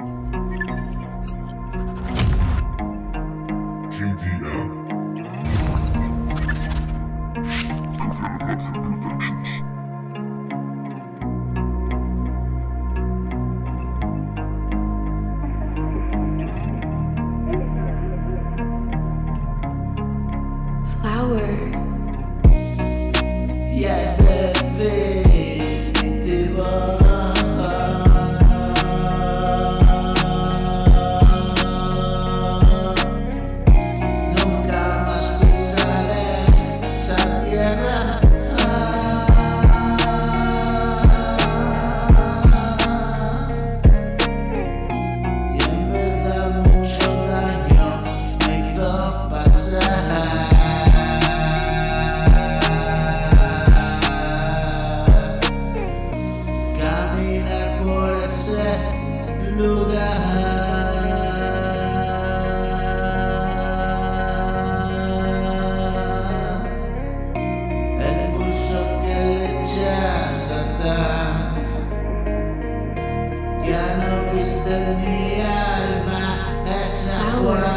KDM. Flower. Yes, definitivo. Nunca más pisaré esa tierra. Y en verdad mucho daño me hizo pasar. Caminar por ese lugar, el pulso que le eché a Satán. Ya no viste en mi alma esa ajuar.